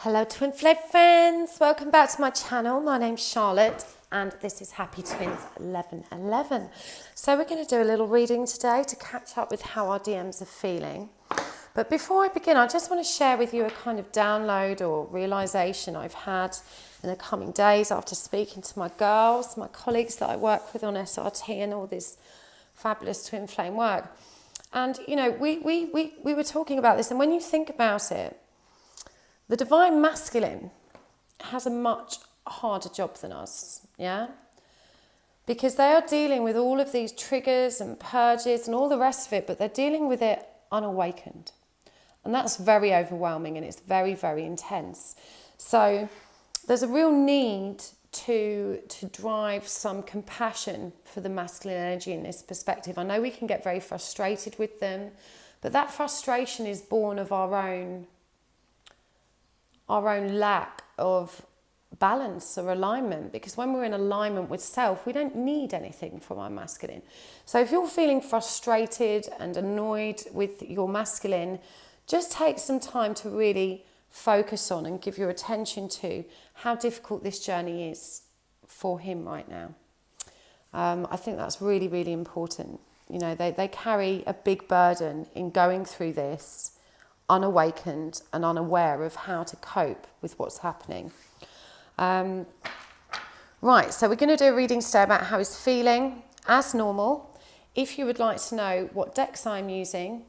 Hello Twin Flame friends, welcome back to my channel. My name's Charlotte and this is Happy Twins 1111. So we're going to do a little reading today to catch up with how our DMs are feeling. But before I begin, I just want to share with you a kind of download or realisation I've had in the coming days after speaking to my girls, my colleagues that I work with on SRT and all this fabulous Twin Flame work. And you know, we were talking about this, and when you think about it, the Divine Masculine has a much harder job than us, yeah? Because they are dealing with all of these triggers and purges and all the rest of it, but they're dealing with it unawakened. And that's very overwhelming and it's very, very intense. So there's a real need to drive some compassion for the masculine energy in this perspective. I know we can get very frustrated with them, but that frustration is born of our own lack of balance or alignment, because when we're in alignment with self, we don't need anything from our masculine. So if you're feeling frustrated and annoyed with your masculine, just take some time to really focus on and give your attention to how difficult this journey is for him right now. I think that's really, really important. You know, they carry a big burden in going through this, unawakened and unaware of how to cope with what's happening. Right, so we're going to do a reading today about how he's feeling. As normal, if you would like to know what decks I'm using,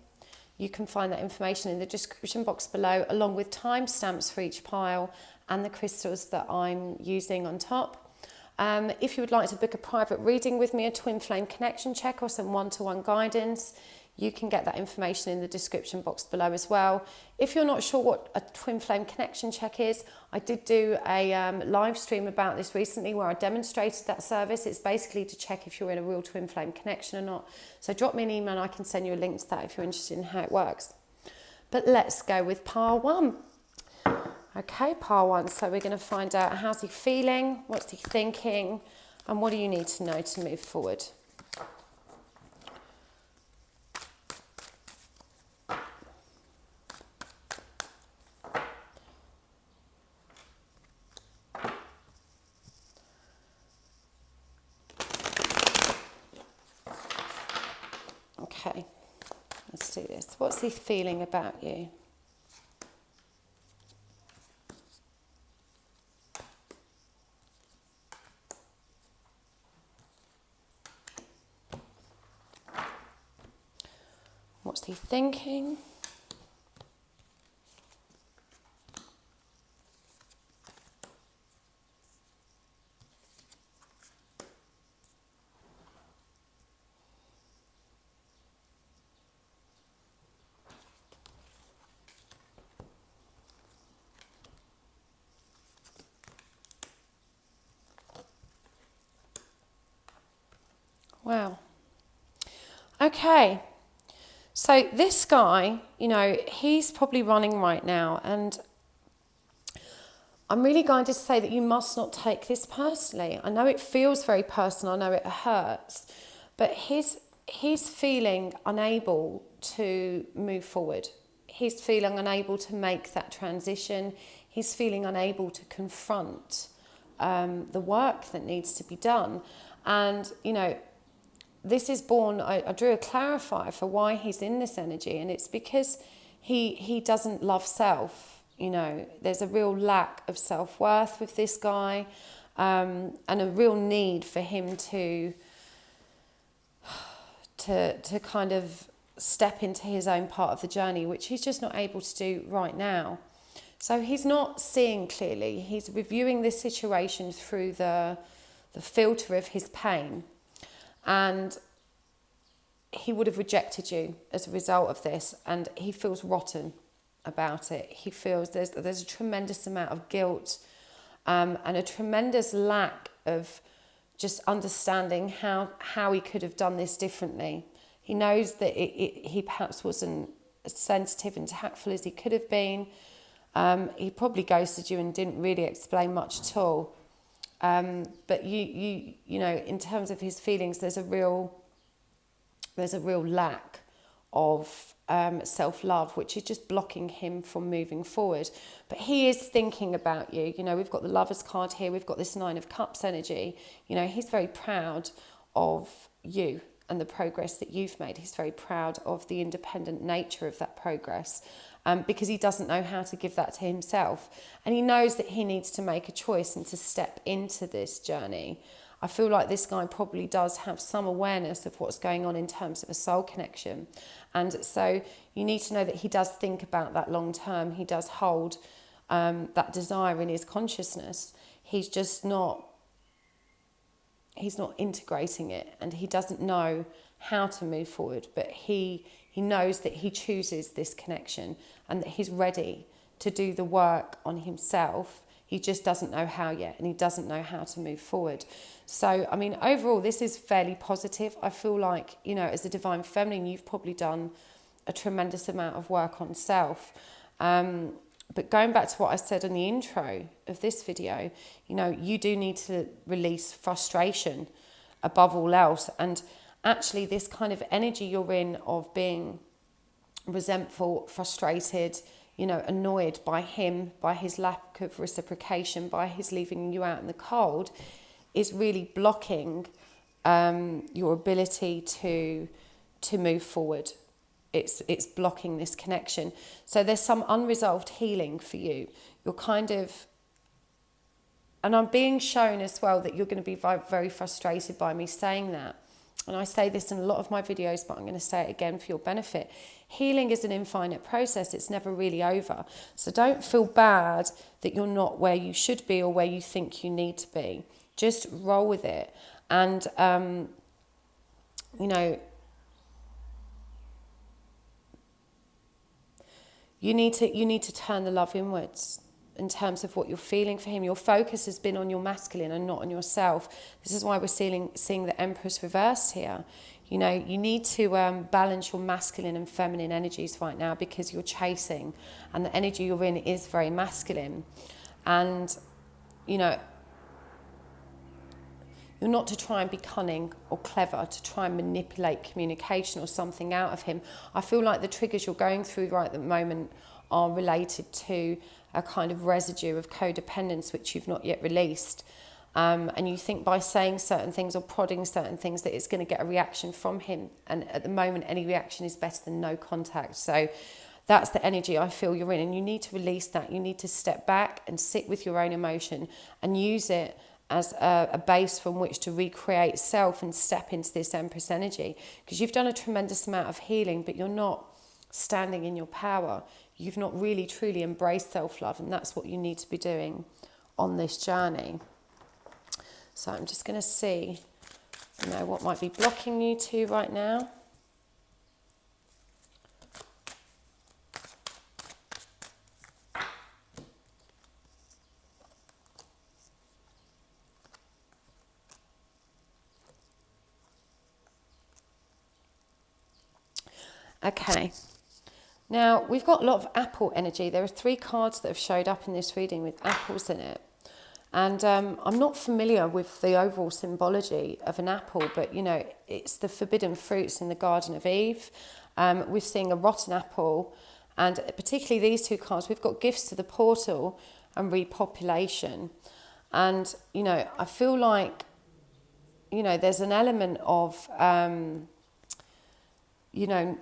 you can find that information in the description box below, along with timestamps for each pile and the crystals that I'm using on top. If you would like to book a private reading with me, a twin flame connection check or some one-to-one guidance, you can get that information in the description box below as well. If you're not sure what a twin flame connection check is, I did do a live stream about this recently where I demonstrated that service. It's basically to check if you're in a real twin flame connection or not. So drop me an email and I can send you a link to that if you're interested in how it works. But let's go with pile one. Okay, pile one. So we're going to find out, how's he feeling, what's he thinking, and what do you need to know to move forward. Okay, let's do this. What's he feeling about you? What's he thinking? Wow. Okay. So this guy, you know, he's probably running right now, and I'm really going to say that you must not take this personally. I know it feels very personal, I know it hurts, but he's feeling unable to move forward. He's feeling unable to make that transition. He's feeling unable to confront the work that needs to be done. And, you know, this is born, I drew a clarifier for why he's in this energy, and it's because he doesn't love self. You know, there's a real lack of self-worth with this guy, and a real need for him to kind of step into his own part of the journey, which he's just not able to do right now. So he's not seeing clearly. He's reviewing this situation through the filter of his pain. And he would have rejected you as a result of this, and he feels rotten about it. He feels there's a tremendous amount of guilt and a tremendous lack of just understanding how he could have done this differently. He knows that he perhaps wasn't as sensitive and tactful as he could have been. He probably ghosted you and didn't really explain much at all. But you know, in terms of his feelings, there's a real lack of self-love, which is just blocking him from moving forward. But he is thinking about you. You know, we've got the Lovers card here, we've got this Nine of Cups energy. You know, he's very proud of you and the progress that you've made. He's very proud of the independent nature of that progress, because he doesn't know how to give that to himself. And he knows that he needs to make a choice and to step into this journey. I feel like this guy probably does have some awareness of what's going on in terms of a soul connection. And so you need to know that he does think about that long term. He does hold that desire in his consciousness. He's just not integrating it, and he doesn't know how to move forward, but he knows that he chooses this connection and that he's ready to do the work on himself. He just doesn't know how yet, and he doesn't know how to move forward. So, I mean, overall, this is fairly positive. I feel like, you know, as a divine feminine, you've probably done a tremendous amount of work on self. But going back to what I said in the intro of this video, you know, you do need to release frustration above all else. And actually, this kind of energy you're in of being resentful, frustrated, you know, annoyed by him, by his lack of reciprocation, by his leaving you out in the cold, is really blocking your ability to move forward. It's blocking this connection. So there's some unresolved healing for you. You're kind of, and I'm being shown as well that you're going to be very frustrated by me saying that. And I say this in a lot of my videos, but I'm going to say it again for your benefit. Healing is an infinite process. It's never really over. So don't feel bad that you're not where you should be or where you think you need to be. Just roll with it. And, you know, you need to turn the love inwards in terms of what you're feeling for him. Your focus has been on your masculine and not on yourself. This is why we're seeing the Empress reversed here. You know, you need to balance your masculine and feminine energies right now, because you're chasing, and the energy you're in is very masculine. And, you know, you're not to try and be cunning or clever to try and manipulate communication or something out of him. I feel like the triggers you're going through right at the moment are related to a kind of residue of codependence which you've not yet released. And you think by saying certain things or prodding certain things that it's going to get a reaction from him. And at the moment, any reaction is better than no contact. So that's the energy I feel you're in. And you need to release that. You need to step back and sit with your own emotion and use it as a base from which to recreate self and step into this Empress energy. Because you've done a tremendous amount of healing, but you're not standing in your power. You've not really truly embraced self-love, and that's what you need to be doing on this journey. So I'm just going to see, you know, what might be blocking you two right now. Okay, now we've got a lot of apple energy. There are 3 cards that have showed up in this reading with apples in it. And I'm not familiar with the overall symbology of an apple, but, you know, it's the forbidden fruits in the Garden of Eve. We're seeing a rotten apple, and particularly these 2 cards, we've got gifts to the portal and repopulation. And, you know, I feel like, you know, there's an element of, you know,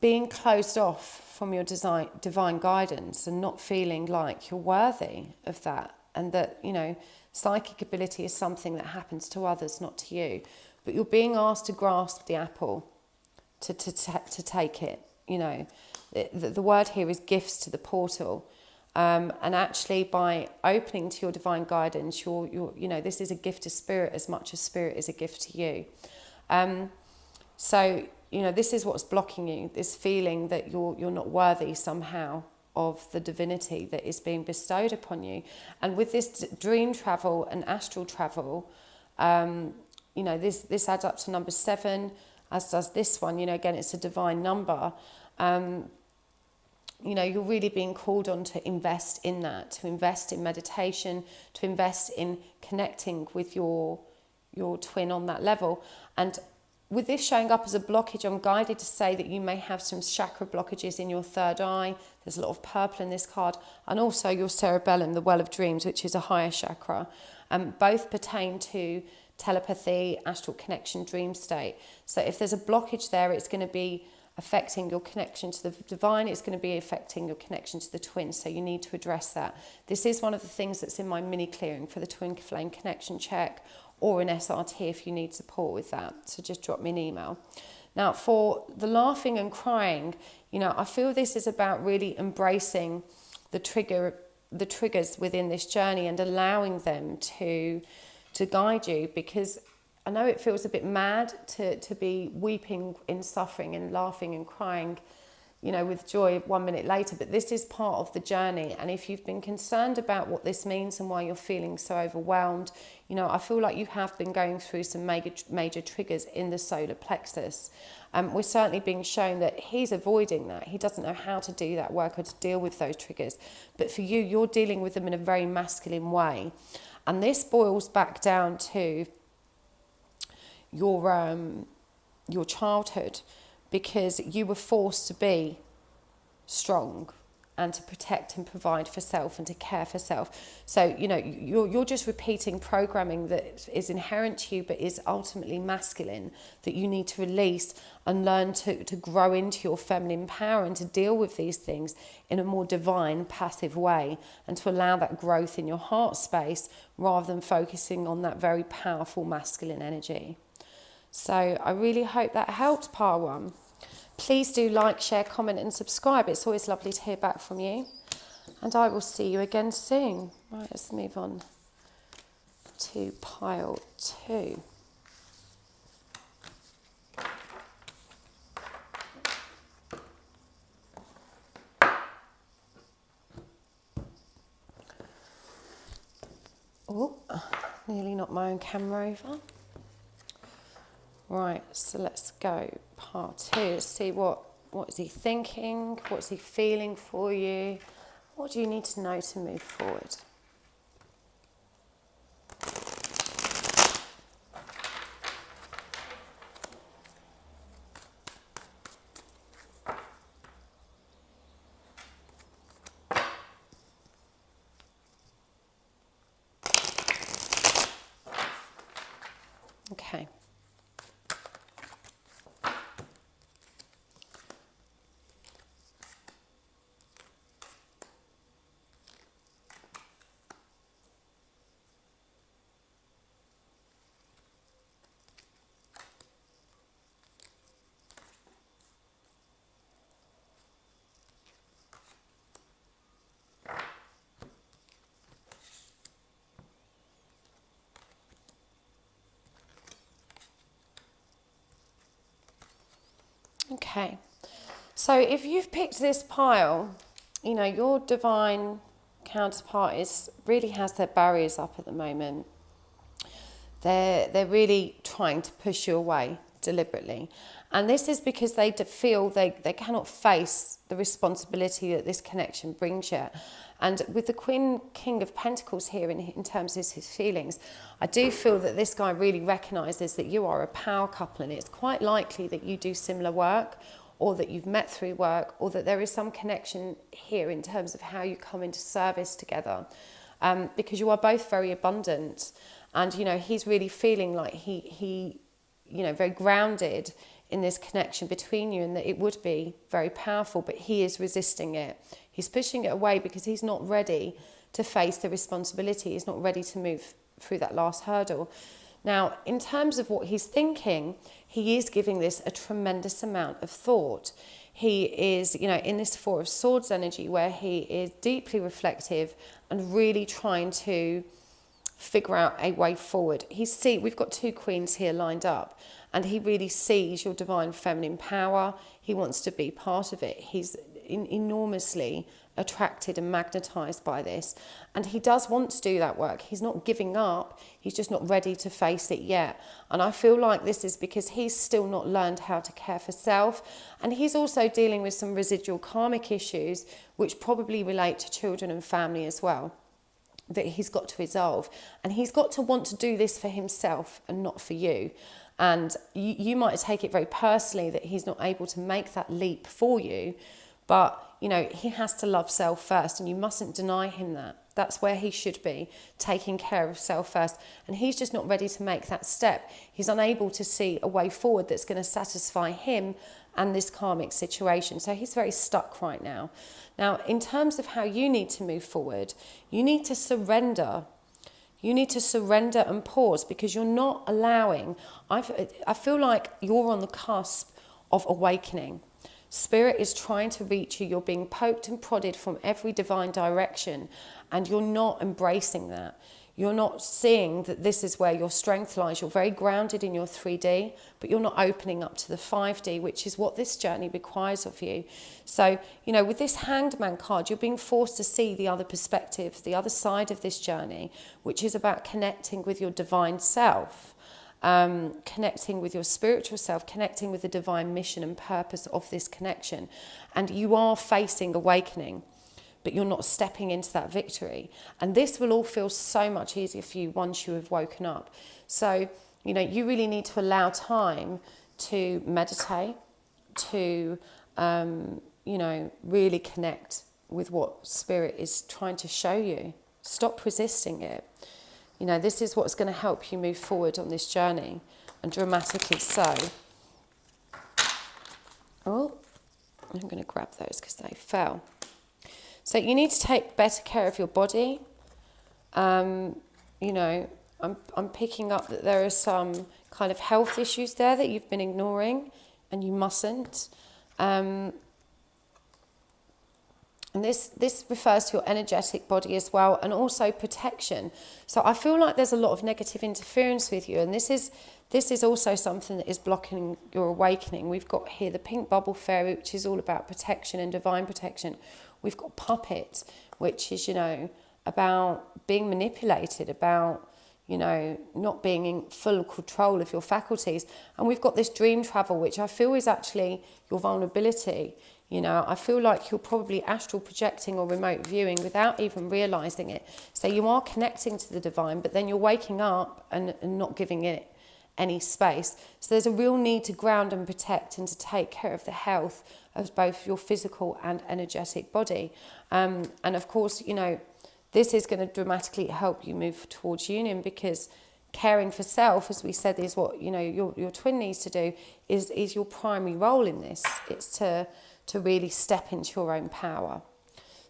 being closed off from your divine guidance and not feeling like you're worthy of that, and that, you know, psychic ability is something that happens to others, not to you, but you're being asked to grasp the apple, to take it. You know, the word here is gifts to the portal, and actually by opening to your divine guidance, you're you know, this is a gift to spirit as much as spirit is a gift to you. So, you know, this is what's blocking you, this feeling that you're not worthy somehow of the divinity that is being bestowed upon you. And with this dream travel and astral travel, you know, this adds up to number 7, as does this one. You know, again, it's a divine number. You know, you're really being called on to invest in that, to invest in meditation, to invest in connecting with your your twin on that level. And with this showing up as a blockage, I'm guided to say that you may have some chakra blockages in your third eye. There's a lot of purple in this card, and also your cerebellum, the well of dreams, which is a higher chakra. Both pertain to telepathy, astral connection, dream state. So if there's a blockage there, it's going to be affecting your connection to the divine. It's going to be affecting your connection to the twin. So you need to address that. This is one of the things that's in my mini clearing for the twin flame connection check, or an SRT if you need support with that. So just drop me an email. Now, for the laughing and crying, I feel this is about really embracing the triggers within this journey and allowing them to guide you, because I know it feels a bit mad to be weeping in suffering and laughing and crying, with joy 1 minute later, but this is part of the journey. And if you've been concerned about what this means and why you're feeling so overwhelmed, I feel like you have been going through some major triggers in the solar plexus. We're certainly being shown that he's avoiding that. He doesn't know how to do that work or to deal with those triggers. But for you, you're dealing with them in a very masculine way. And this boils back down to your childhood, because you were forced to be strong and to protect and provide for self and to care for self. So, you're just repeating programming that is inherent to you but is ultimately masculine, that you need to release and learn to grow into your feminine power and to deal with these things in a more divine, passive way, and to allow that growth in your heart space rather than focusing on that very powerful masculine energy. So I really hope that helps, Par One. Please do like, share, comment and subscribe. It's always lovely to hear back from you. And I will see you again soon. Right, let's move on to pile 2. Oh, nearly knocked my own camera over. Right, so let's go part 2. Let's see what is he thinking, what's he feeling for you, what do you need to know to move forward. Okay. Okay, so if you've picked this pile, your divine counterpart really has their barriers up at the moment. They're really trying to push you away deliberately. And this is because they feel they cannot face the responsibility that this connection brings you. And with the King of Pentacles here in terms of his feelings, I do feel that this guy really recognises that you are a power couple, and it's quite likely that you do similar work, or that you've met through work, or that there is some connection here in terms of how you come into service together, because you are both very abundant. And, he's really feeling like he very grounded in this connection between you, and that it would be very powerful, but he is resisting it. He's pushing it away because he's not ready to face the responsibility. He's not ready to move through that last hurdle. Now, in terms of what he's thinking, he is giving this a tremendous amount of thought. He is, in this Four of Swords energy, where he is deeply reflective and really trying to figure out a way forward. We've got 2 queens here lined up, and he really sees your divine feminine power. He wants to be part of it. He's enormously attracted and magnetized by this, and he does want to do that work. He's not giving up, he's just not ready to face it yet. And I feel like this is because he's still not learned how to care for self, and he's also dealing with some residual karmic issues which probably relate to children and family as well. that he's got to resolve. And he's got to want to do this for himself and not for you. And you might take it very personally that he's not able to make that leap for you. But, you know, he has to love self first, and you mustn't deny him that. That's where he should be, taking care of self first. And he's just not ready to make that step. He's unable to see a way forward that's going to satisfy him and this karmic situation. So he's very stuck right now. Now, in terms of how you need to move forward, you need to surrender. You need to surrender and pause, because you're not allowing. I feel like you're on the cusp of awakening. Spirit is trying to reach you. You're being poked and prodded from every divine direction, and you're not embracing that. You're not seeing that this is where your strength lies. You're very grounded in your 3D, but you're not opening up to the 5D, which is what this journey requires of you. So, you know, with this Hanged Man card, you're being forced to see the other perspective, the other side of this journey, which is about connecting with your divine self. Connecting with your spiritual self, connecting with the divine mission and purpose of this connection. And you are facing awakening, but you're not stepping into that victory. And this will all feel so much easier for you once you have woken up. So, you know, you really need to allow time to meditate, to, you know, really connect with what Spirit is trying to show you. Stop resisting it. You know, this is what's going to help you move forward on this journey, and dramatically so. Oh, I'm going to grab those because they fell. So you need to take better care of your body. You know, I'm picking up that there are some kind of health issues there that you've been ignoring, and you mustn't. And this refers to your energetic body as well, and also protection. So I feel like there's a lot of negative interference with you, and this is also something that is blocking your awakening. We've got here the pink bubble fairy, which is all about protection and divine protection. We've got puppet, which is, you know, about being manipulated, about, you know, not being in full control of your faculties. And we've got this dream travel, which I feel is actually your vulnerability. You know, I feel like you're probably astral projecting or remote viewing without even realising it. So you are connecting to the divine, but then you're waking up and not giving it any space. So there's a real need to ground and protect and to take care of the health of both your physical and energetic body. And of course, you know, this is going to dramatically help you move towards union, because caring for self, as we said, is what, you know, your twin needs to do, is your primary role in this. It's to really step into your own power.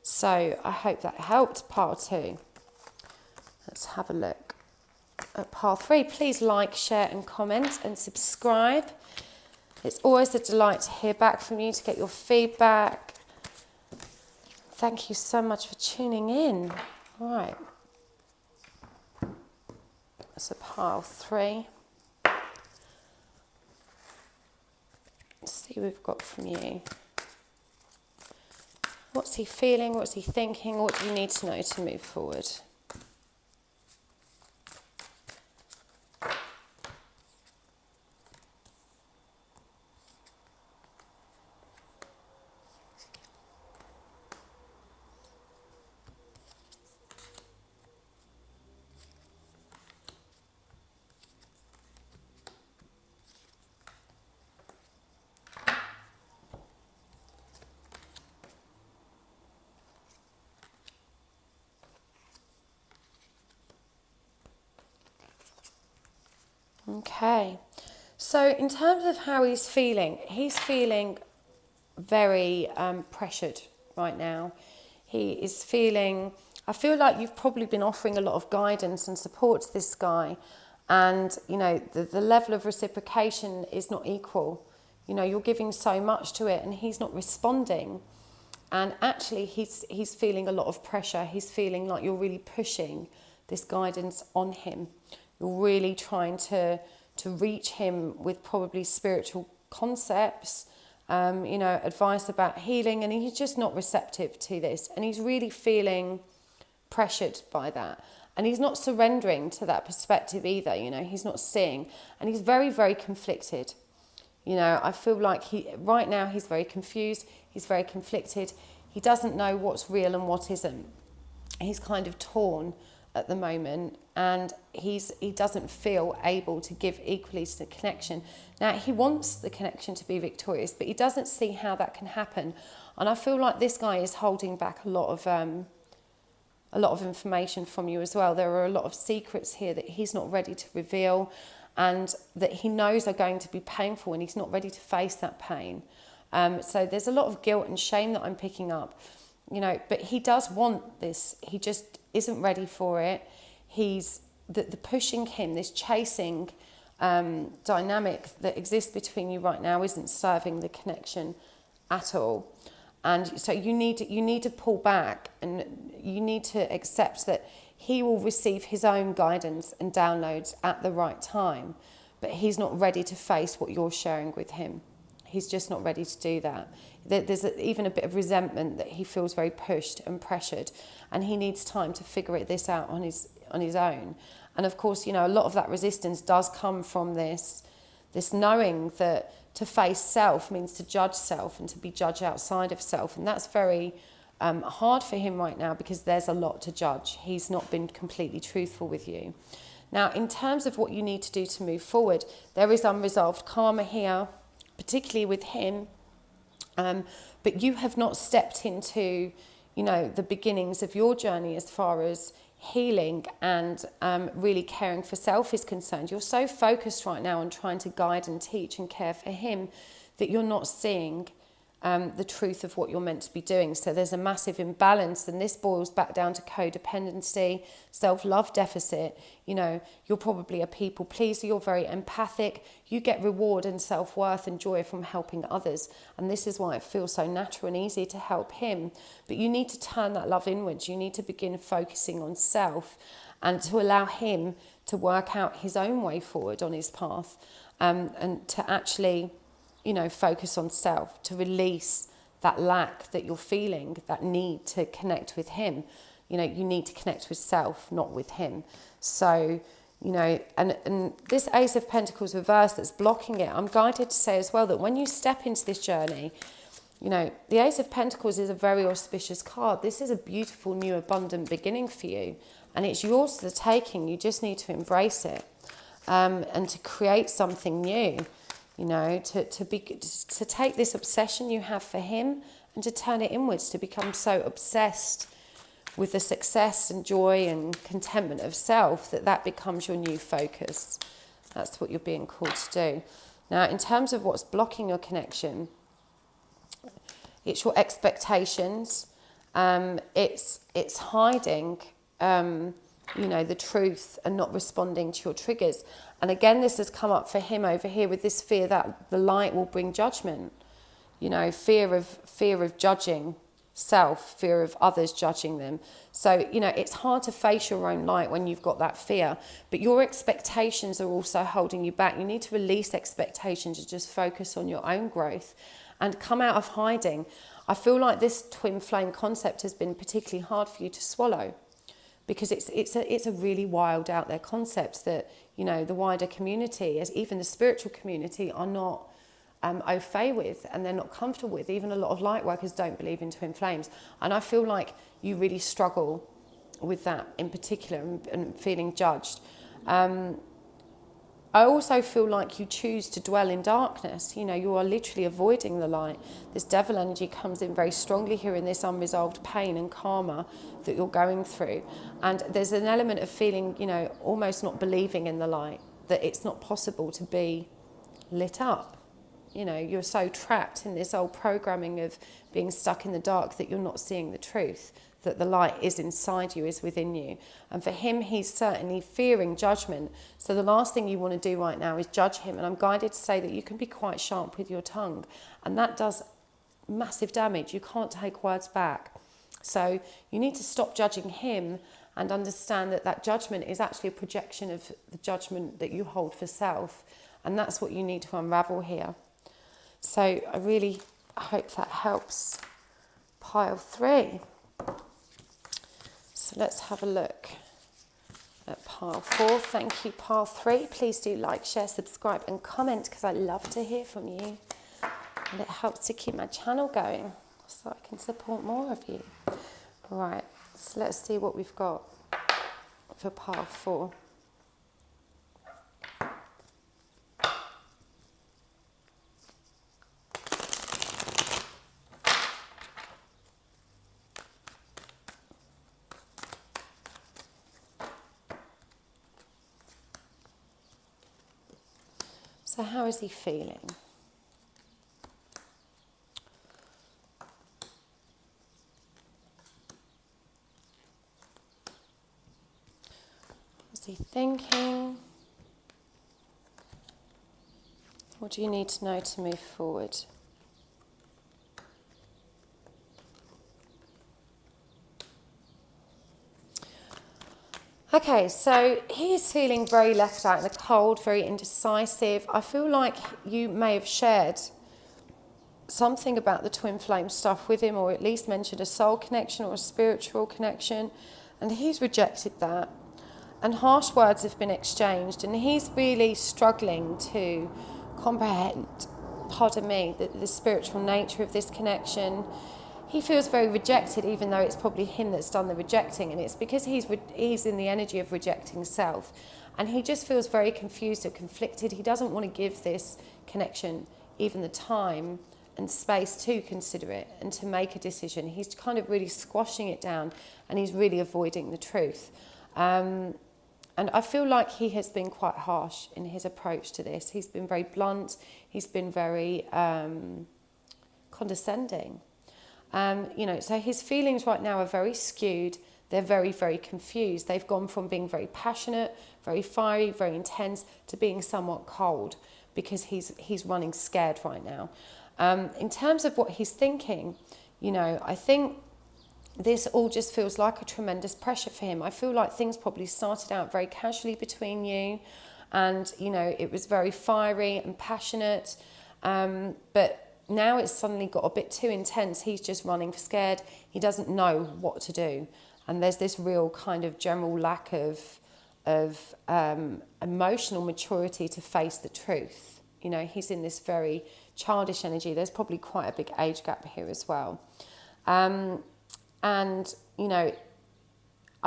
So I hope that helped, part 2. Let's have a look at part 3. Please like, share and comment and subscribe. It's always a delight to hear back from you, to get your feedback. Thank you so much for tuning in. All right. So pile 3. Let's see what we've got from you. What's he feeling? What's he thinking? What do you need to know to move forward? Okay, so in terms of how he's feeling very pressured right now. He is feeling, I feel like you've probably been offering a lot of guidance and support to this guy, and you know, the level of reciprocation is not equal. You know, you're giving so much to it and he's not responding, and actually he's feeling a lot of pressure. He's feeling like you're really pushing this guidance on him. You're really trying to reach him with probably spiritual concepts, you know, advice about healing, and he's just not receptive to this. And he's really feeling pressured by that. And he's not surrendering to that perspective either, you know, he's not seeing. And he's very, very conflicted. You know, I feel like right now he's very confused, he's very conflicted. He doesn't know what's real and what isn't. He's kind of torn at the moment, and he doesn't feel able to give equally to the connection. Now, he wants the connection to be victorious, but he doesn't see how that can happen. And I feel like this guy is holding back a lot of information from you as well. There are a lot of secrets here that he's not ready to reveal, and that he knows are going to be painful, and he's not ready to face that pain. So there's a lot of guilt and shame that I'm picking up, you know, but he does want this. He just isn't ready for it. He's the pushing him, this chasing dynamic that exists between you right now isn't serving the connection at all. And so you need to pull back, and you need to accept that he will receive his own guidance and downloads at the right time, but he's not ready to face what you're sharing with him. He's just not ready to do that. There's even a bit of resentment that he feels very pushed and pressured, and he needs time to figure this out on his own. And of course, you know, a lot of that resistance does come from this knowing that to face self means to judge self and to be judged outside of self. And that's very hard for him right now, because there's a lot to judge. He's not been completely truthful with you. Now, in terms of what you need to do to move forward, there is unresolved karma here, particularly with him. But you have not stepped into, you know, the beginnings of your journey as far as healing and really caring for self is concerned. You're so focused right now on trying to guide and teach and care for him that you're not seeing the truth of what you're meant to be doing. So there's a massive imbalance, and this boils back down to codependency, self-love deficit. You know, you're probably a people pleaser, you're very empathic, you get reward and self-worth and joy from helping others, and this is why it feels so natural and easy to help him. But you need to turn that love inwards. You need to begin focusing on self, and to allow him to work out his own way forward on his path, and to actually, you know, focus on self, to release that lack that you're feeling, that need to connect with him. You know, you need to connect with self, not with him. So, you know, and this Ace of Pentacles reverse that's blocking it, I'm guided to say as well that when you step into this journey, you know, the Ace of Pentacles is a very auspicious card. This is a beautiful, new, abundant beginning for you, and it's yours for the taking. You just need to embrace it, and to create something new. You know, to take this obsession you have for him and to turn it inwards, to become so obsessed with the success and joy and contentment of self that becomes your new focus. That's what you're being called to do. Now, in terms of what's blocking your connection, it's your expectations. It's hiding, you know, the truth and not responding to your triggers. And again, this has come up for him over here with this fear that the light will bring judgment. You know, fear of judging self, fear of others judging them. So, you know, it's hard to face your own light when you've got that fear. But your expectations are also holding you back. You need to release expectations and just focus on your own growth and come out of hiding. I feel like this twin flame concept has been particularly hard for you to swallow, because it's a really wild out there concept that, you know, the wider community, as even the spiritual community, are not au fait with, and they're not comfortable with. Even a lot of light workers don't believe in twin flames, and I feel like you really struggle with that in particular, and feeling judged. I also feel like you choose to dwell in darkness. You know, you are literally avoiding the light. This devil energy comes in very strongly here in this unresolved pain and karma that you're going through. And there's an element of feeling, you know, almost not believing in the light, that it's not possible to be lit up. You know, you're so trapped in this old programming of being stuck in the dark that you're not seeing the truth, that the light is inside you, is within you. And for him, he's certainly fearing judgment. So the last thing you want to do right now is judge him. And I'm guided to say that you can be quite sharp with your tongue, and that does massive damage. You can't take words back. So you need to stop judging him and understand that that judgment is actually a projection of the judgment that you hold for self. And that's what you need to unravel here. So I really hope that helps pile 3. So let's have a look at pile 4. Thank you, pile 3. Please do like, share, subscribe and comment, because I love to hear from you. And it helps to keep my channel going so I can support more of you. Right, so let's see what we've got. for pile 4. So how is he feeling? What's he thinking? What do you need to know to move forward? Okay, so he is feeling very left out in the cold, very indecisive. I feel like you may have shared something about the twin flame stuff with him, or at least mentioned a soul connection or a spiritual connection, and he's rejected that. And harsh words have been exchanged, and he's really struggling to comprehend, pardon me, the spiritual nature of this connection. He feels very rejected, even though it's probably him that's done the rejecting, and it's because he's in the energy of rejecting self, and he just feels very confused or conflicted. He doesn't want to give this connection even the time and space to consider it and to make a decision. He's kind of really squashing it down, and he's really avoiding the truth. And I feel like he has been quite harsh in his approach to this. He's been very blunt. He's been very condescending. So his feelings right now are very skewed. They're very, very confused. They've gone from being very passionate, very fiery, very intense, to being somewhat cold because he's running scared right now. In terms of what he's thinking, I think this all just feels like a tremendous pressure for him. I feel like things probably started out very casually between you, and it was very fiery and passionate, but now it's suddenly got a bit too intense. He's just running scared. He doesn't know what to do. And there's this real kind of general lack of emotional maturity to face the truth. He's in this very childish energy. There's probably quite a big age gap here as well. I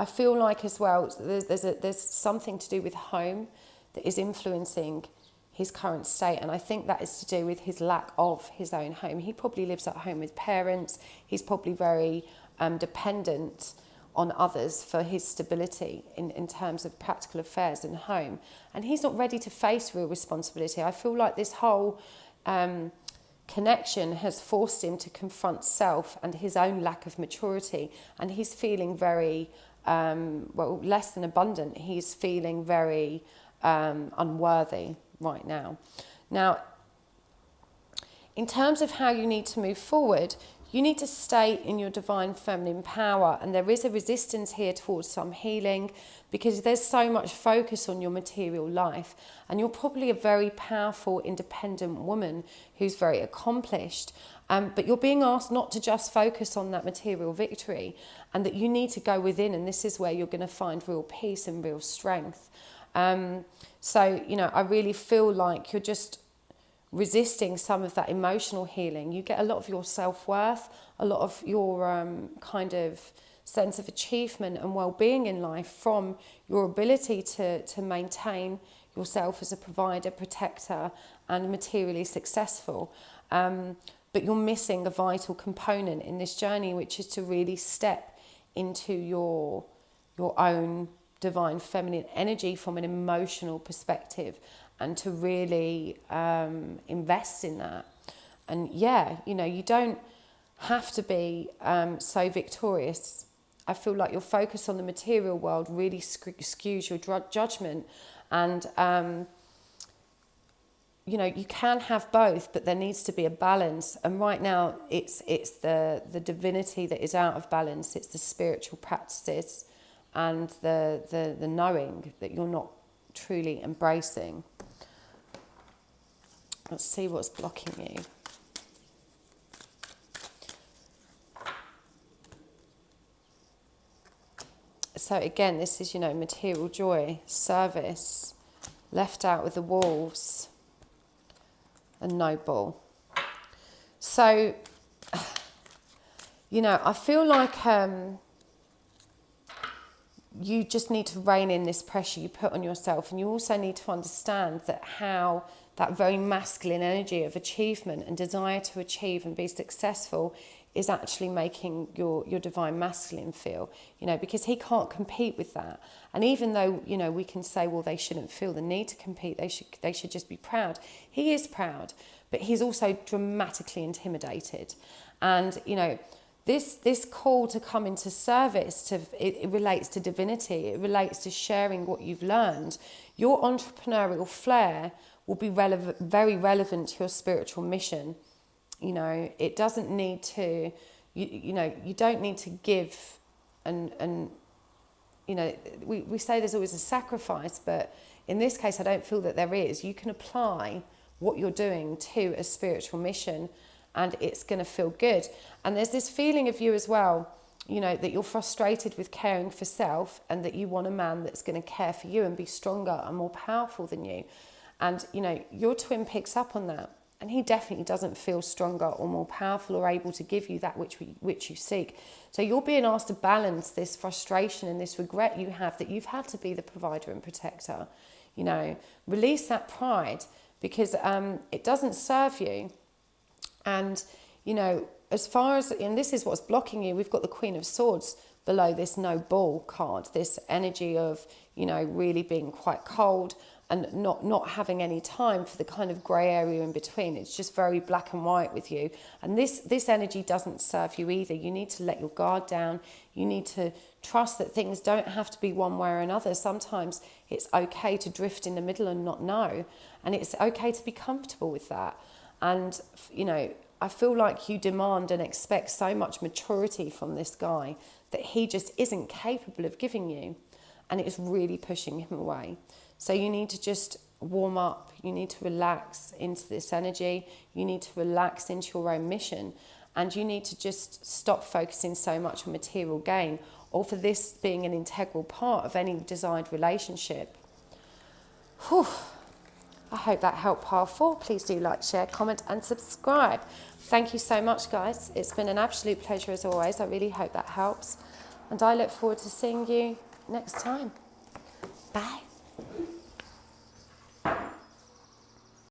feel like as well, there's something to do with home that is influencing his current state, and I think that is to do with his lack of his own home. He probably lives at home with parents. He's probably very dependent on others for his stability in terms of practical affairs and home, and he's not ready to face real responsibility. I feel like this whole connection has forced him to confront self and his own lack of maturity, and he's feeling very less than abundant. He's feeling very unworthy right now. Now, in terms of how you need to move forward, you need to stay in your divine feminine power, and there is a resistance here towards some healing because there's so much focus on your material life, and you're probably a very powerful, independent woman who's very accomplished, but you're being asked not to just focus on that material victory, and that you need to go within, and this is where you're going to find real peace and real strength. I really feel like you're just resisting some of that emotional healing. You get a lot of your self-worth, a lot of your kind of sense of achievement and well-being in life from your ability to maintain yourself as a provider, protector, and materially successful. But you're missing a vital component in this journey, which is to really step into your own divine feminine energy from an emotional perspective, and to really invest in that. And you don't have to be so victorious. I feel like your focus on the material world really skews your judgment, and you can have both, but there needs to be a balance. And right now it's the divinity that is out of balance. It's the spiritual practices and the knowing that you're not truly embracing. Let's see what's blocking you. So again, this is, material joy, service, left out with the wolves, and noble. So, I feel like you just need to rein in this pressure you put on yourself, and you also need to understand that how that very masculine energy of achievement and desire to achieve and be successful is actually making your divine masculine feel, because he can't compete with that. And even though, we can say, well, they shouldn't feel the need to compete, they should just be proud. He is proud, but he's also dramatically intimidated. And, this call to come into service, it relates to divinity, it relates to sharing what you've learned. Your entrepreneurial flair will be very relevant to your spiritual mission. It doesn't need to, you don't need to give and we say there's always a sacrifice, but in this case, I don't feel that there is. You can apply what you're doing to a spiritual mission and it's going to feel good. And there's this feeling of you as well, that you're frustrated with caring for self and that you want a man that's going to care for you and be stronger and more powerful than you. And, your twin picks up on that. And he definitely doesn't feel stronger or more powerful or able to give you that which you seek. So you're being asked to balance this frustration and this regret you have that you've had to be the provider and protector. Release that pride because it doesn't serve you. And, as far as, and this is what's blocking you, we've got the Queen of Swords below this no ball card, this energy of, really being quite cold and not having any time for the kind of grey area in between. It's just very black and white with you. And this energy doesn't serve you either. You need to let your guard down. You need to trust that things don't have to be one way or another. Sometimes it's okay to drift in the middle and not know. And it's okay to be comfortable with that. And, I feel like you demand and expect so much maturity from this guy that he just isn't capable of giving you. And it's really pushing him away. So you need to just warm up. You need to relax into this energy. You need to relax into your own mission. And you need to just stop focusing so much on material gain or for this being an integral part of any desired relationship. Whew. I hope that helped pile 4. Please do like, share, comment and subscribe. Thank you so much, guys. It's been an absolute pleasure as always. I really hope that helps. And I look forward to seeing you next time. Bye.